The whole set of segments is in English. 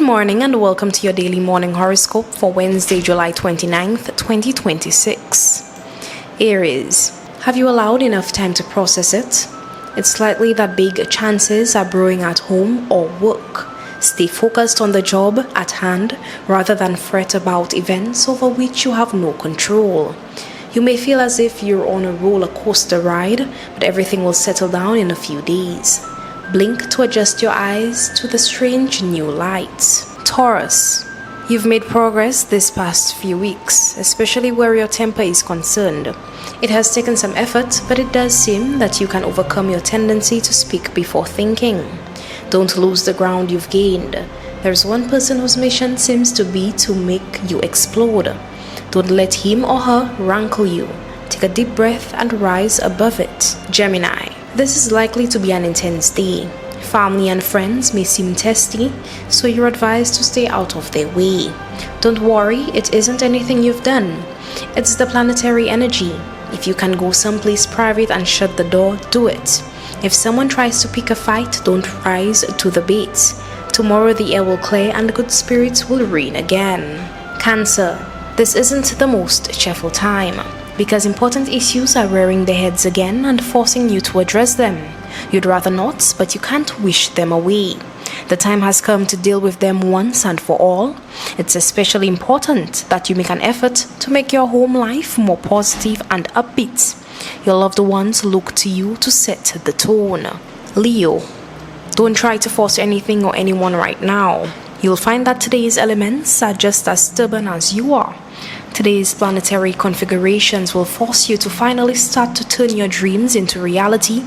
morning and welcome to your daily morning horoscope for Wednesday, July 29th, 2026. Aries, have you allowed enough time to process it? It's likely that big chances are brewing at home or work. Stay focused on the job at hand rather than fret about events over which you have no control. You may feel as if you're on a roller coaster ride, but everything will settle down in a few days. Blink to adjust your eyes to the strange new lights. Taurus, you've made progress this past few weeks, especially where your temper is concerned. It has taken some effort, but it does seem that you can overcome your tendency to speak before thinking. Don't lose the ground you've gained. There's one person whose mission seems to be to make you explode. Don't let him or her rankle you. Take a deep breath and rise above it. Gemini, this is likely to be an intense day. Family and friends may seem testy, so you're advised to stay out of their way. Don't worry, it isn't anything you've done. It's the planetary energy. If you can go someplace private and shut the door, do it. If someone tries to pick a fight, don't rise to the bait. Tomorrow the air will clear and good spirits will reign again. Cancer, this isn't the most cheerful time, because important issues are rearing their heads again and forcing you to address them. You'd rather not, but you can't wish them away. The time has come to deal with them once and for all. It's especially important that you make an effort to make your home life more positive and upbeat. Your loved ones look to you to set the tone. Leo, don't try to force anything or anyone right now. You'll find that today's elements are just as stubborn as you are. Today's planetary configurations will force you to finally start to turn your dreams into reality,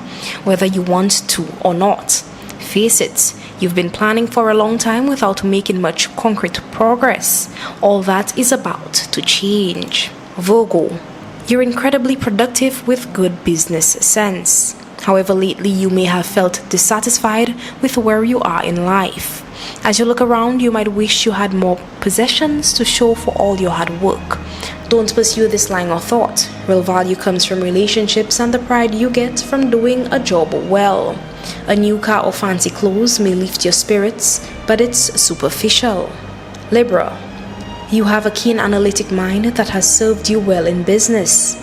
whether you want to or not. Face it, you've been planning for a long time without making much concrete progress. All that is about to change. Virgo, you're incredibly productive with good business sense. However, lately you may have felt dissatisfied with where you are in life. As you look around, you might wish you had more possessions to show for all your hard work. Don't pursue this line of thought. Real value comes from relationships and the pride you get from doing a job well. A new car or fancy clothes may lift your spirits, but it's superficial. Libra, you have a keen analytic mind that has served you well in business.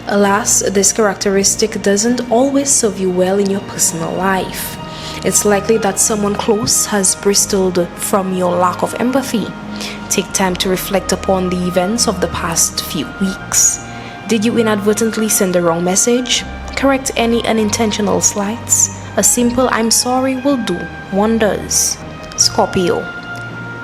Alas, this characteristic doesn't always serve you well in your personal life. It's likely that someone close has bristled from your lack of empathy. Take time to reflect upon the events of the past few weeks. Did you inadvertently send the wrong message? Correct any unintentional slights. A simple "I'm sorry" will do wonders. Scorpio,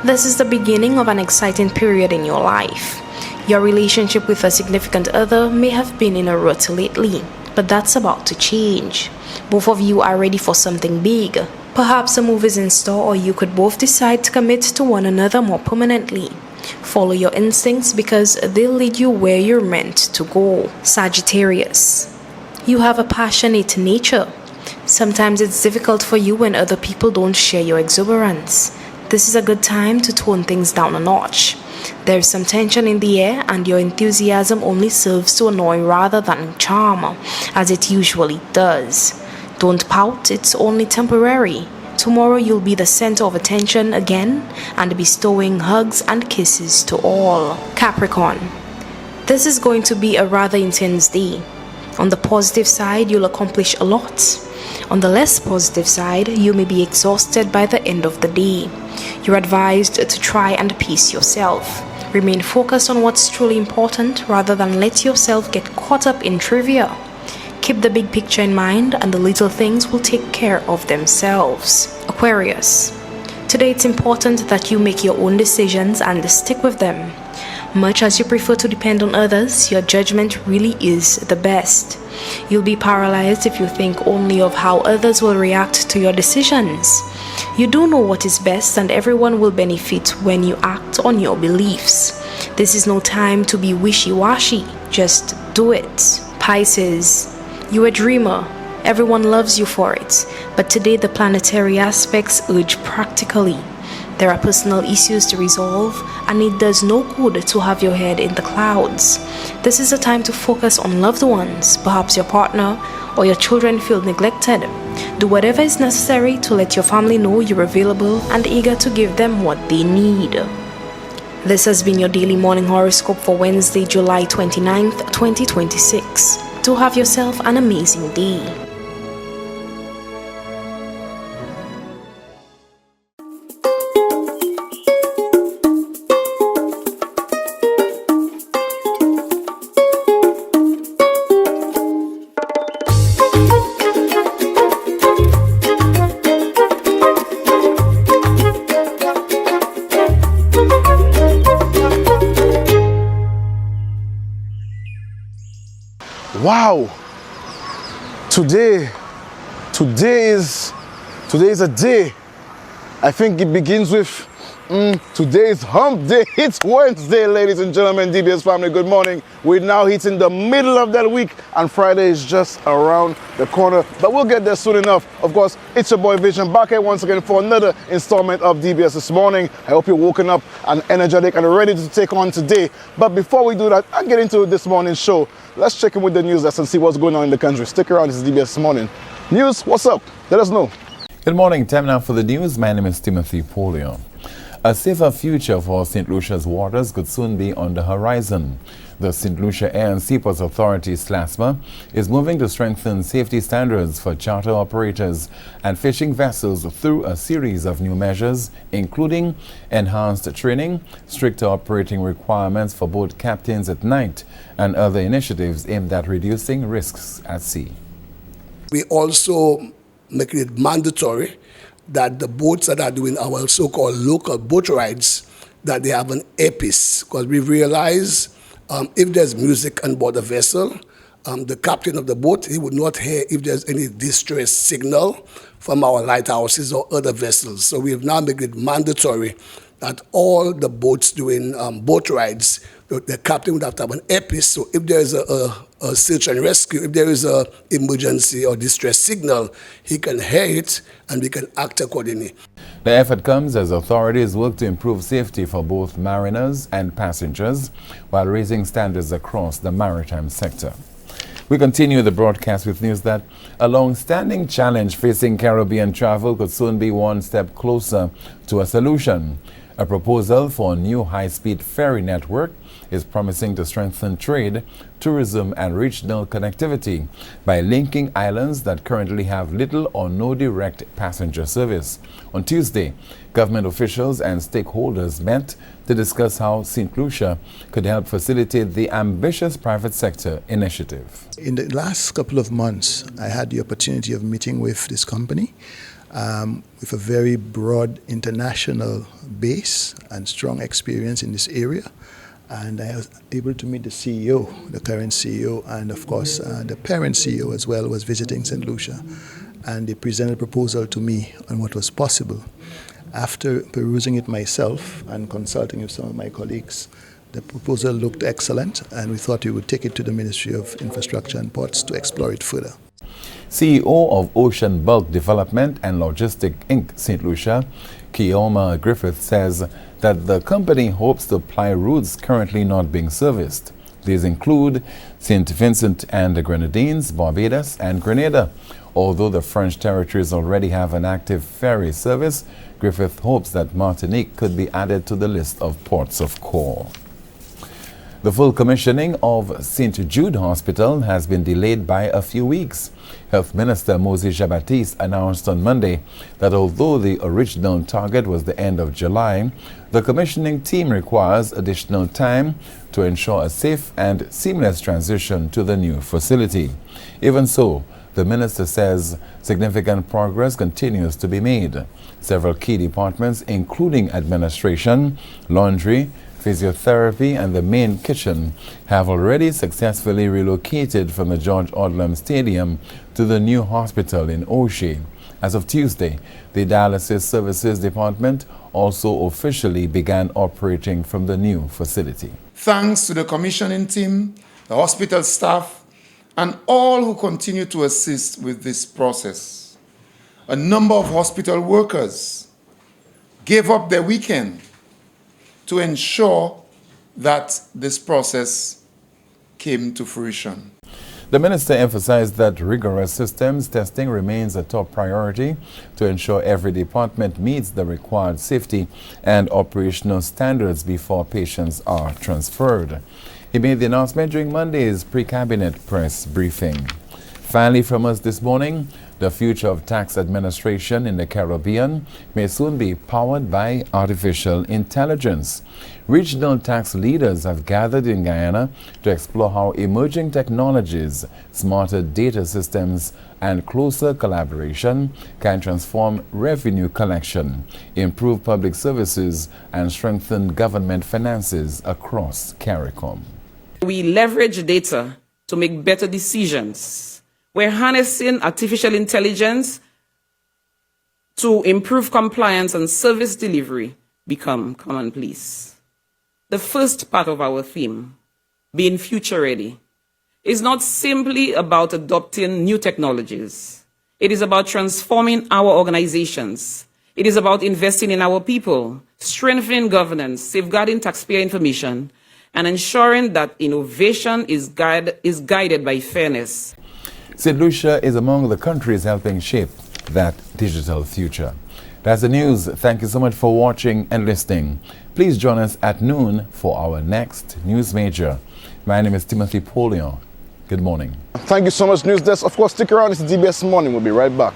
this is the beginning of an exciting period in your life. Your relationship with a significant other may have been in a rut lately, but that's about to change. Both of you are ready for something big. Perhaps a move is in store, or you could both decide to commit to one another more permanently. Follow your instincts because they'll lead you where you're meant to go. Sagittarius, you have a passionate nature. Sometimes it's difficult for you when other people don't share your exuberance. This is a good time to tone things down a notch. There's some tension in the air, and your enthusiasm only serves to annoy rather than charm, as it usually does. Don't pout, it's only temporary. Tomorrow you'll be the center of attention again and bestowing hugs and kisses to all. Capricorn, this is going to be a rather intense day. On the positive side, you'll accomplish a lot. On the less positive side, you may be exhausted by the end of the day. You're advised to try and pace yourself. Remain focused on what's truly important rather than let yourself get caught up in trivia. Keep the big picture in mind and the little things will take care of themselves. Aquarius, today it's important that you make your own decisions and stick with them. Much as you prefer to depend on others, your judgment really is the best. You'll be paralyzed if you think only of how others will react to your decisions. You do know what is best, and everyone will benefit when you act on your beliefs. This is no time to be wishy-washy. Just do it. Pisces, you're a dreamer. Everyone loves you for it. But today the planetary aspects urge practically. There are personal issues to resolve, and it does no good to have your head in the clouds. This is a time to focus on loved ones, perhaps your partner, or your children feel neglected. Do whatever is necessary to let your family know you're available and eager to give them what they need. This has been your daily morning horoscope for Wednesday, July 29th, 2026. Do have yourself an amazing day. Wow, today is a day. I think it begins with today is hump day. It's Wednesday, ladies and gentlemen. DBS family, good morning. We're now hitting the middle of that week, and Friday is just around the corner, but we'll get there soon enough. Of course, it's your boy Vision back here once again for another installment of DBS this morning. I hope you're woken up and energetic and ready to take on today. But before we do that, I'll get into this morning's show. Let's check in with the news and see what's going on in the country. Stick around, this is DBS this morning. News, what's up? Let us know. Good morning, time now for the news. My name is Timothy Polio. A safer future for St. Lucia's waters could soon be on the horizon. The St. Lucia Air and Seaports Authority, SLASMA, is moving to strengthen safety standards for charter operators and fishing vessels through a series of new measures, including enhanced training, stricter operating requirements for boat captains at night, and other initiatives aimed at reducing risks at sea. We also make it mandatory that the boats that are doing our so-called local boat rides, that they have an earpiece, because we realize if there's music on board the vessel, the captain of the boat, he would not hear if there's any distress signal from our lighthouses or other vessels. So we have now made it mandatory that all the boats doing boat rides, the captain would have to have an earpiece. So if there is a search and rescue, if there is an emergency or distress signal, he can hear it and we can act accordingly. The effort comes as authorities work to improve safety for both mariners and passengers while raising standards across the maritime sector. We continue the broadcast with news that a long-standing challenge facing Caribbean travel could soon be one step closer to a solution. A proposal for a new high-speed ferry network is promising to strengthen trade, tourism, and regional connectivity by linking islands that currently have little or no direct passenger service. On Tuesday, government officials and stakeholders met to discuss how St. Lucia could help facilitate the ambitious private sector initiative. In the last couple of months, I had the opportunity of meeting with this company with a very broad international base and strong experience in this area. And I was able to meet the CEO, the current CEO, and of course the parent CEO as well was visiting St. Lucia. And they presented a proposal to me on what was possible. After perusing it myself and consulting with some of my colleagues, the proposal looked excellent, and we thought we would take it to the Ministry of Infrastructure and Ports to explore it further. CEO of Ocean Bulk Development and Logistic Inc. St. Lucia, Keoma Griffith, says that the company hopes to ply routes currently not being serviced. These include St. Vincent and the Grenadines, Barbados, and Grenada. Although the French territories already have an active ferry service, Griffith hopes that Martinique could be added to the list of ports of call. The full commissioning of St. Jude Hospital has been delayed by a few weeks. Health Minister Moses Jean-Baptiste announced on Monday that although the original target was the end of July, the commissioning team requires additional time to ensure a safe and seamless transition to the new facility. Even so, the minister says significant progress continues to be made. Several key departments, including administration, laundry, physiotherapy, and the main kitchen, have already successfully relocated from the George Odlum Stadium to the new hospital in O'Shea. As of Tuesday, the dialysis services department also officially began operating from the new facility. Thanks to the commissioning team, the hospital staff, and all who continue to assist with this process. A number of hospital workers gave up their weekend to ensure that this process came to fruition. The minister emphasized that rigorous systems testing remains a top priority to ensure every department meets the required safety and operational standards before patients are transferred. He made the announcement during Monday's pre-cabinet press briefing. Finally, from us this morning, the future of tax administration in the Caribbean may soon be powered by artificial intelligence. Regional tax leaders have gathered in Guyana to explore how emerging technologies, smarter data systems, and closer collaboration can transform revenue collection, improve public services, and strengthen government finances across CARICOM. We leverage data to make better decisions. We're harnessing artificial intelligence to improve compliance and service delivery become commonplace. The first part of our theme, being future ready, is not simply about adopting new technologies. It is about transforming our organizations. It is about investing in our people, strengthening governance, safeguarding taxpayer information, and ensuring that innovation is guided by fairness. St. Lucia is among the countries helping shape that digital future. That's the news. Thank you so much for watching and listening. Please join us at noon for our next News Major. My name is Timothy Polion. Good morning. Thank you so much, News Desk. Of course, stick around. It's DBS Morning. We'll be right back.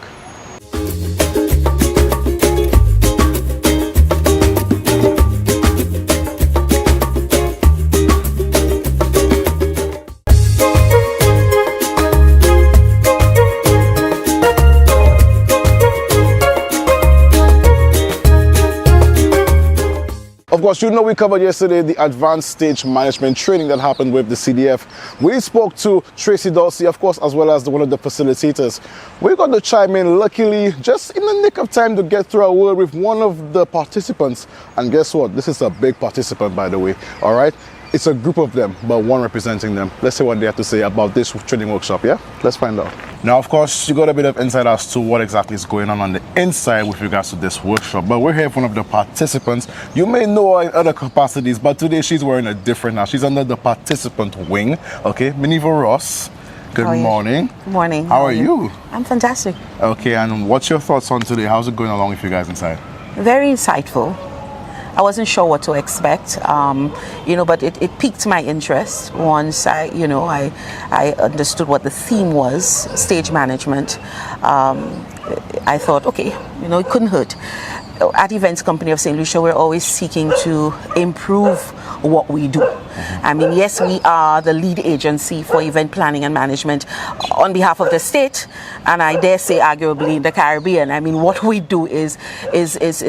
Of course, you know we covered yesterday the advanced stage management training that happened with the CDF. We spoke to Tracy Dorsey, of course, as well as one of the facilitators. We got to chime in, luckily, just in the nick of time to get through a word with one of the participants. And guess what? This is a big participant, by the way. All right? It's a group of them, but one representing them. Let's see what they have to say about this training workshop, yeah? Let's find out. Now, of course, you got a bit of insight as to what exactly is going on the inside with regards to this workshop, but we're here with one of the participants. You may know her in other capacities, but today she's wearing a different hat. She's under the participant wing, okay? Mineva Ross, good morning. Good morning. How are you? I'm fantastic. Okay, and what's your thoughts on today? How's it going along with you guys inside? Very insightful. I wasn't sure what to expect, but it piqued my interest once I understood what the theme was, stage management. I thought, okay, it couldn't hurt. At Events Company of St. Lucia, we're always seeking to improve what we do. I mean, yes, we are the lead agency for event planning and management on behalf of the state, and I dare say arguably in the Caribbean. I mean, what we do is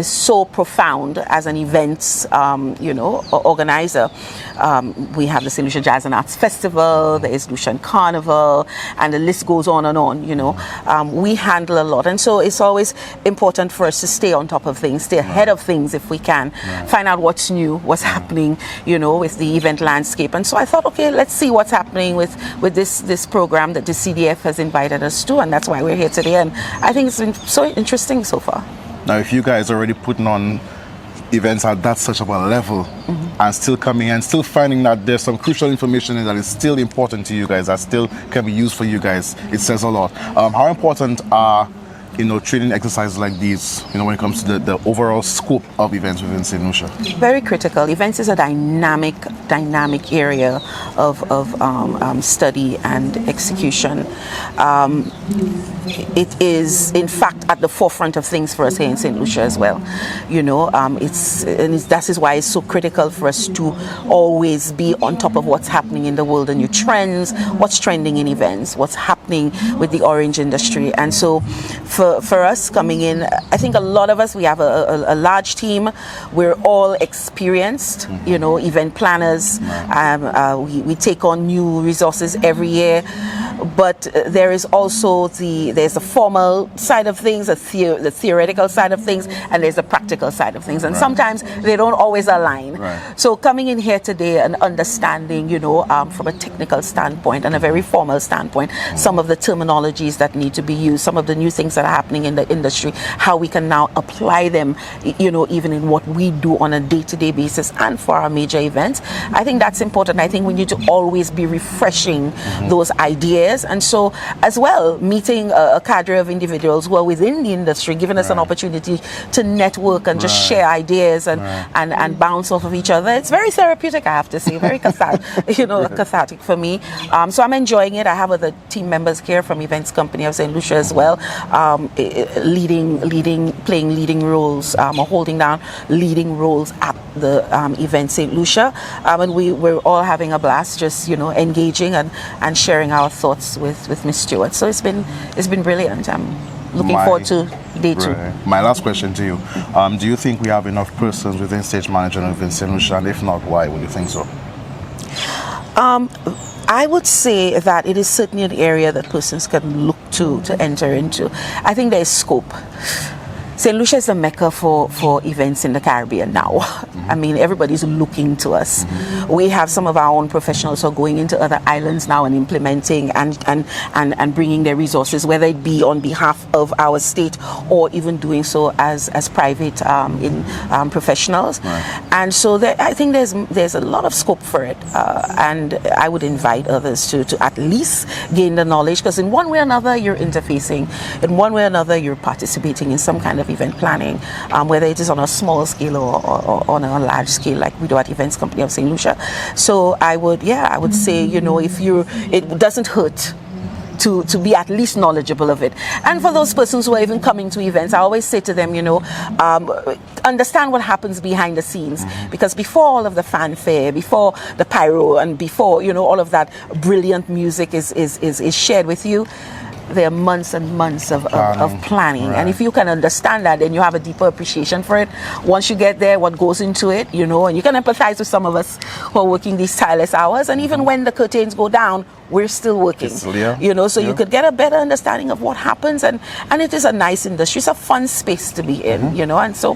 so profound as an events organizer. We have the St. Lucia Jazz and Arts Festival, the St. Lucian Carnival, and the list goes on and on. We handle a lot, and so it's always important for us to stay on top of things, stay ahead of things if we can, find out what's new, what's happening, with the event landscape. And so I thought, okay, let's see what's happening with this program that the CDF has invited us to, and that's why we're here today. And I think it's been so interesting so far. Now, if you guys are already putting on events at that such of a level and still coming and still finding that there's some crucial information that is still important to you guys, that still can be used for you guys, it says a lot. How important are training exercises like these, when it comes to the overall scope of events within St. Lucia? Very critical. Events is a dynamic area of study and execution. It is, in fact, at the forefront of things for us here in St. Lucia as well. That is why it's so critical for us to always be on top of what's happening in the world, the new trends, what's trending in events, what's happening with the orange industry. And so for us coming in, I think a lot of us, we have a large team. We're all experienced, event planners. We take on new resources every year. But there is also there's the formal side of things, the theoretical side of things, and there's the practical side of things. And sometimes they don't always align. Right. So coming in here today and understanding, from a technical standpoint and a very formal standpoint, some of the terminologies that need to be used, some of the new things that are happening in the industry, how we can now apply them, even in what we do on a day-to-day basis and for our major events. I think that's important. I think we need to always be refreshing those ideas ideas. And so, as well, meeting a cadre of individuals who are within the industry, giving us an opportunity to network and just share ideas and bounce off of each other. It's very therapeutic, I have to say, very cathartic for me. So I'm enjoying it. I have other team members here from Events Company of St. Lucia as well, playing leading roles or holding down leading roles at the event St. Lucia. And we're all having a blast, just engaging and sharing our thoughts with Miss Stewart. So it's been brilliant. I'm looking forward to day 2. My last question to you: do you think we have enough persons within stage management within St. Lucia? And if not, why would you think so? I would say that it is certainly an area that persons can look to enter into. I think there is scope. St. Lucia is the mecca for events in the Caribbean now. I mean, everybody's looking to us. We have some of our own professionals who are going into other islands now and implementing and bringing their resources, whether it be on behalf of our state or even doing so as private professionals. And so I think there's a lot of scope for it. And I would invite others to at least gain the knowledge, because in one way or another you're interfacing, in one way or another you're participating in some kind of event planning, whether it is on a small scale or on a large scale, like we do at Events Company of St. Lucia. So I would say, it doesn't hurt to be at least knowledgeable of it. And for those persons who are even coming to events, I always say to them, understand what happens behind the scenes, because before all of the fanfare, before the pyro, and before all of that brilliant music is shared with you, there are months and months of planning. And if you can understand that, then you have a deeper appreciation for it. Once you get there, what goes into it, and you can empathize with some of us who are working these tireless hours. And even when the curtains go down, we're still working. You could get a better understanding of what happens. And it is a nice industry. It's a fun space to be in, And so,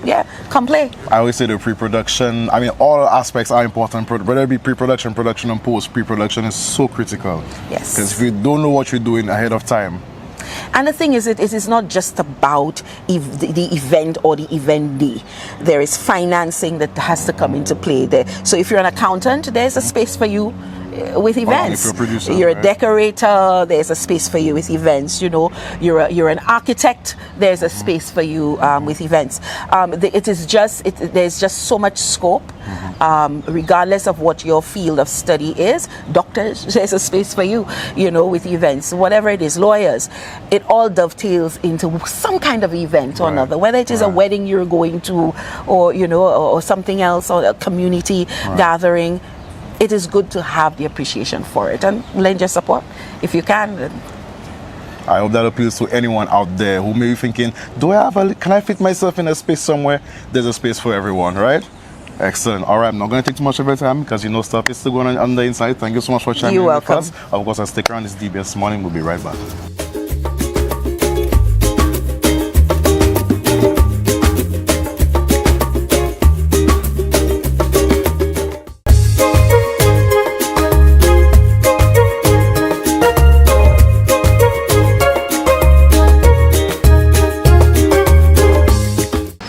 come play. I always say the pre-production, all aspects are important, whether it be pre-production, production, and post. Pre-production is so critical. Yes. Because if you don't know what you're doing ahead of time. And the thing is, it is not just about the event or the event day. There is financing that has to come into play there. So if you're an accountant, there's a space for you with events. If you're a producer, you're a decorator, there's a space for you with events. You're an architect, there's a space for you with events. There's just so much scope, regardless of what your field of study is. Doctors, there's a space for you, with events. Whatever it is, lawyers, it all dovetails into some kind of event or another, whether it is a wedding you're going to, or something else, or a community gathering. It is good to have the appreciation for it and lend your support if you can. I hope that appeals to anyone out there who may be thinking, can I fit myself in a space somewhere? There's a space for everyone, right? Excellent. All right, I'm not going to take too much of your time because stuff is still going on the inside. Thank you so much for chiming in with us. Of course, I'll stick around. This DBS Morning. We'll be right back.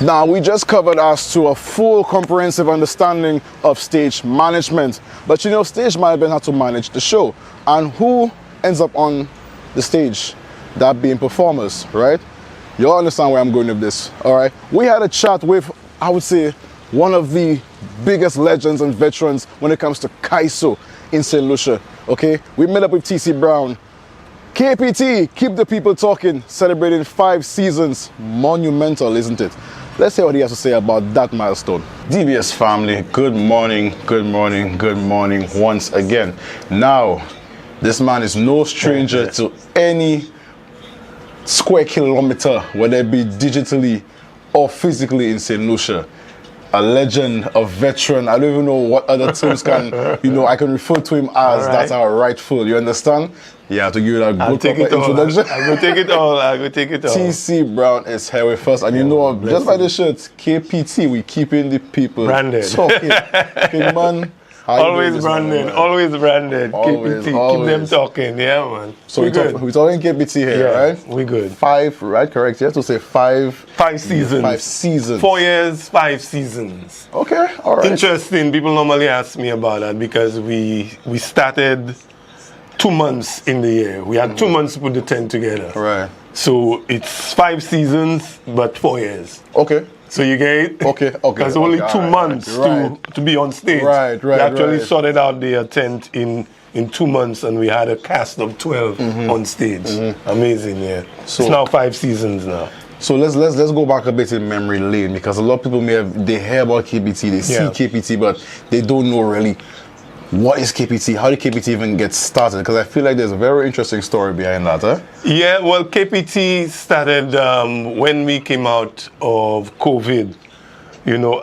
Now, we just covered us to a full comprehensive understanding of stage management. But stage management has to manage the show. And who ends up on the stage? That being performers, right? You all understand where I'm going with this, all right? We had a chat with, I would say, one of the biggest legends and veterans when it comes to Kaiso in St. Lucia, okay? We met up with TC Brown. KPT, keep the people talking, celebrating 5 seasons. Monumental, isn't it? Let's hear what he has to say about that milestone. DBS family, good morning, good morning, good morning once again. Now, this man is no stranger to any square kilometer, whether it be digitally or physically in St. Lucia. A legend, a veteran, I don't even know what other terms I can refer to him as that are rightful, you understand? Yeah, to give you that good introduction. I will take it all. TC Brown is here with us. And just by the shirt, KPT, we keeping the people branded. Talking. Okay, man. Always branded. KPT, keep them talking. Yeah, man. So we're talking KPT here, right? We good. 5, right? Correct. You have to say 5. 5 seasons. 5 seasons. 4 years, 5 seasons. Okay, all right. Interesting. People normally ask me about that because we started 2 months in the year. We had 2 months to put the tent together. Right. So it's 5 seasons, but 4 years. Okay. So you get it? Okay. There's only 2 months to be on stage. Right. We actually sorted out the tent in 2 months, and we had a cast of 12 on stage. Amazing, yeah. So it's now 5 seasons now. So let's go back a bit in memory lane, because a lot of people they hear about KPT, they see KPT, but they don't know really what is KPT, how did KPT even get started? Because I feel like there's a very interesting story behind that, huh? Yeah, well, KPT started when we came out of COVID. You know,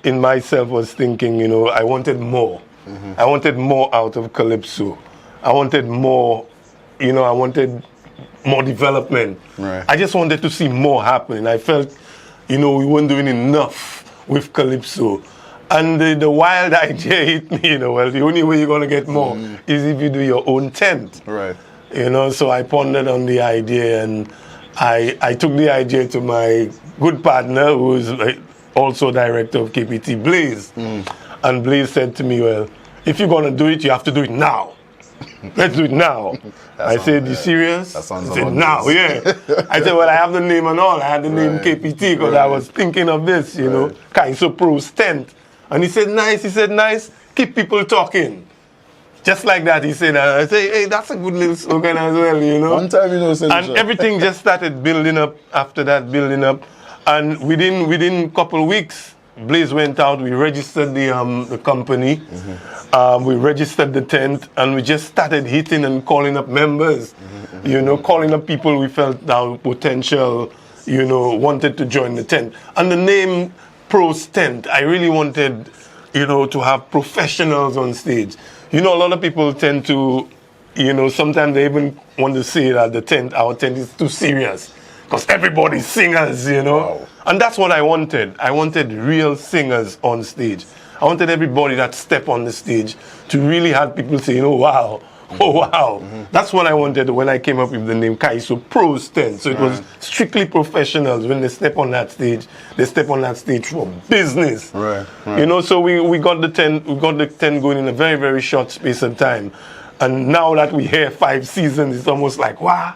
in myself was thinking, you know, I wanted more. I wanted more out of Calypso. I wanted more, you know, I wanted more development. Right. I just wanted to see more happening. I felt, you know, we weren't doing enough with Calypso. And the wild idea hit me, you know, well, the only way you're going to get more is if you do your own tent. Right. You know, so I pondered on the idea, and I took the idea to my good partner, who is also director of KPT, Blaze. And Blaze said to me, well, if you're going to do it, you have to do it now. Let's do it now. I said, you serious? That sounds he said, now, yeah. I said, well, I have the name and all. I had the name KPT because I was thinking of this, you know, Kaiso Pro's tent. And he said, nice, keep people talking. Just like that, he said, I said, hey, that's a good little slogan as well, you know. One time, you know, and everything just started building up after that, And within a couple of weeks, Blaze went out, we registered the company, we registered the tent, and we just started hitting and calling up members, you know, calling up people we felt our potential, you know, wanted to join the tent. And the name Pro's Tent, I really wanted, you know, to have professionals on stage. You know, a lot of people tend to, you know, sometimes they even want to say that our tent is too serious because everybody's singers, you know. Wow. And that's what I wanted. I wanted real singers on stage. I wanted everybody that step on the stage to really have people say, oh, wow. That's what I wanted when I came up with the name Kaiso Pro's Tent. So it was strictly professionals. When they step on that stage, they step on that stage for business. Right. You know, so we got the tent going in a very, very short space of time. And now that we hear 5 seasons, it's almost like, wow,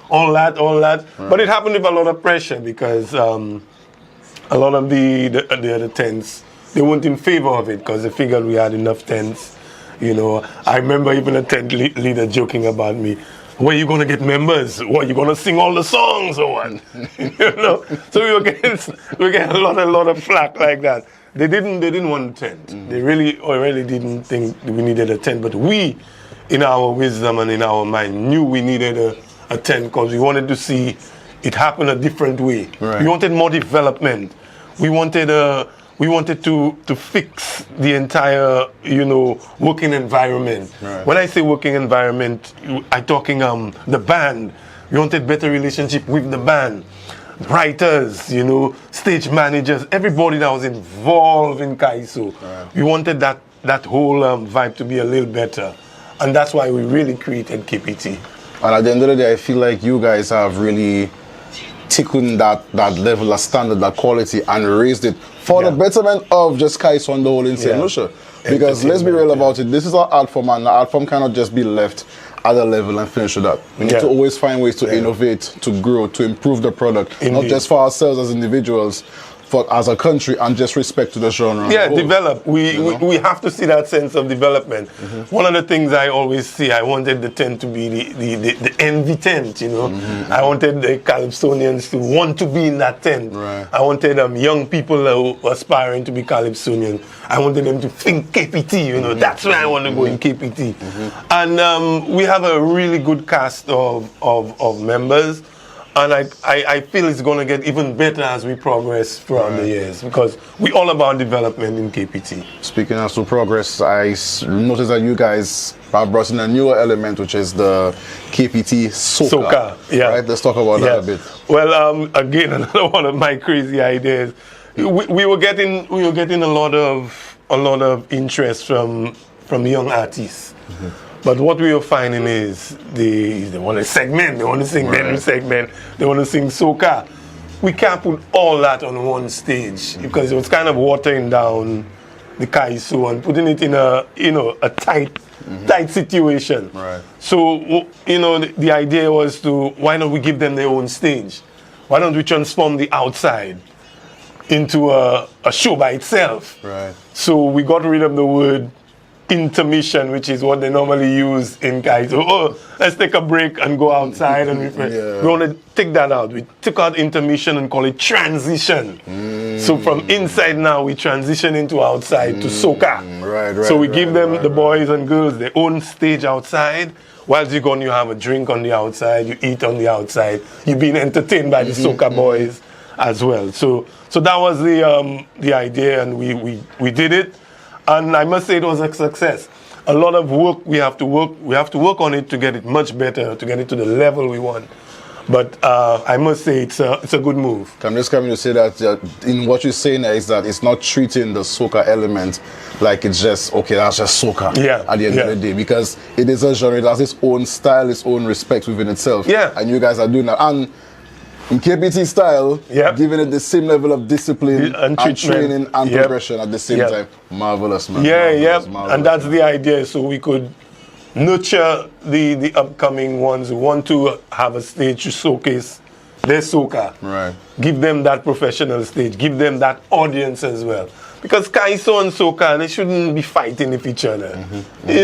all that. Right. But it happened with a lot of pressure because a lot of the other tents, they weren't in favor of it because they figured we had enough tents. You know, I remember even a tent leader joking about me. Where are you going to get members? What, you going to sing all the songs or what? You know, so we were getting a lot of flack like that. They didn't want a tent. They really didn't think we needed a tent. But we, in our wisdom and in our mind, knew we needed a tent because we wanted to see it happen a different way. Right. We wanted more development. We wanted to fix the entire, you know, working environment. Right. When I say working environment, I'm talking the band. We wanted better relationship with the band. Writers, you know, stage managers, everybody that was involved in Kaiso. Right. We wanted that whole vibe to be a little better. And that's why we really created KPT. And at the end of the day, I feel like you guys have really taken that level, that standard, that quality, and raised it for the betterment of just Kaiso and the whole in St. Lucia. Because let's be real about it, this is our art form, and the art form cannot just be left at a level and finish with that. We need to always find ways to innovate, to grow, to improve the product, not just for ourselves as individuals, but as a country, and just respect to the genre. Yeah, develop. We have to see that sense of development. One of the things I always see, I wanted the tent to be the envy tent, you know. I wanted the Calypsonians to want to be in that tent. Right. I wanted young people who are aspiring to be Calypsonian. I wanted them to think KPT, you know. That's where I want to go in KPT. And we have a really good cast of members. And I feel it's going to get even better as we progress throughout the years because we're all about development in KPT. Speaking as to progress, I noticed that you guys have brought in a newer element, which is the KPT Soca. Yeah. Right? Let's talk about that a bit. Well, again, another one of my crazy ideas. We were getting a lot of interest from young artists. But what we were finding is they want to segment, they want to sing them segment, they want to sing soca. We can't put all that on one stage because it was kind of watering down the Kaiso and putting it in a, a tight situation. Right. So, the idea was why don't we give them their own stage? Why don't we transform the outside into a show by itself? Right. So we got rid of the word intermission, which is what they normally use in Kaiso. Oh, let's take a break and go outside and refresh. Yeah. We want to take that out. We took out intermission and call it transition. So from inside now, we transition into outside to soca. Right, so we give them, the boys and girls, their own stage outside. Whilst you go and you have a drink on the outside, you eat on the outside. You're being entertained by the soca boys as well. So that was the idea, and we did it. And I must say it was a success. A lot of work we have to work on it to get it much better, to get it to the level we want. But I must say it's a good move. I'm just coming to say that in what you're saying is that it's not treating the soca element like it's just, okay, that's just soca at the end of the day, because it is a genre, it has its own style, its own respect within itself. Yeah. And you guys are doing that. And in KPT style, giving it the same level of discipline and training and progression at the same time. Marvelous, man. Marvelous. And that's the idea. So we could nurture the upcoming ones who want to have a stage to showcase their soca. Right. Give them that professional stage. Give them that audience as well. Because Kaiso and soca, they shouldn't be fighting with each other. They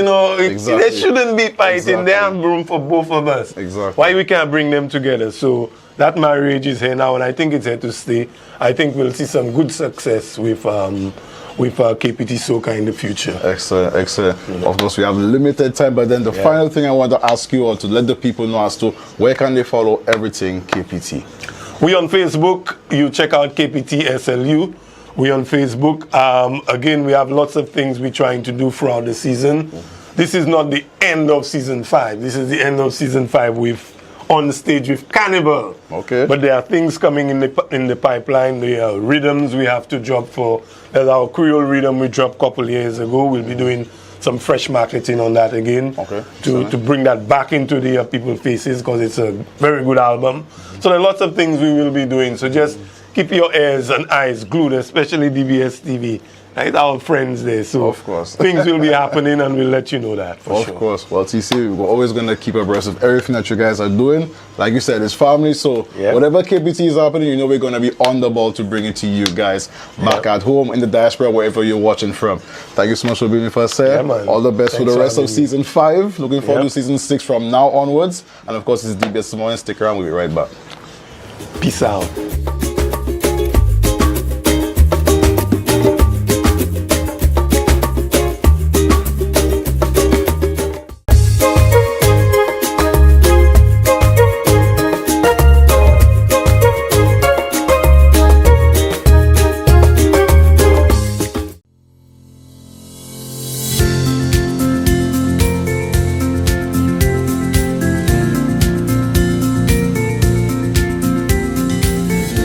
shouldn't be fighting. They have room for both of us. Exactly. Why we can't bring them together? So that marriage is here now, and I think it's here to stay. I think we'll see some good success with KPT Soca in the future. Excellent, excellent. Of course, we have limited time, but then the final thing I want to ask you, or to let the people know as to where can they follow everything KPT? We on Facebook. You check out KPT SLU. We on Facebook. Again, we have lots of things we're trying to do throughout the season. This is not the end of season 5. This is the end of season 5 with on stage with Carnival. Okay. But there are things coming in the pipeline. There are rhythms we have to drop for. There's our Creole rhythm we dropped a couple years ago. We'll be doing some fresh marketing on that again. Okay. To bring that back into the people's faces, because it's a very good album. So there are lots of things we will be doing. So just keep your ears and eyes glued, especially DBS TV. Right, our friends there. So of course, things will be happening, and we'll let you know that for sure. Of course. Well, TC, we're always going to keep abreast of everything that you guys are doing. Like you said, it's family. So whatever KPT is happening, we're going to be on the ball to bring it to you guys back at home, in the diaspora, wherever you're watching from. Thank you so much for being with us, sir. All the best for the rest of season 5. Looking forward to season 6 from now onwards. And of course, it's DBS Morning. Stick around. We'll be right back. Peace out.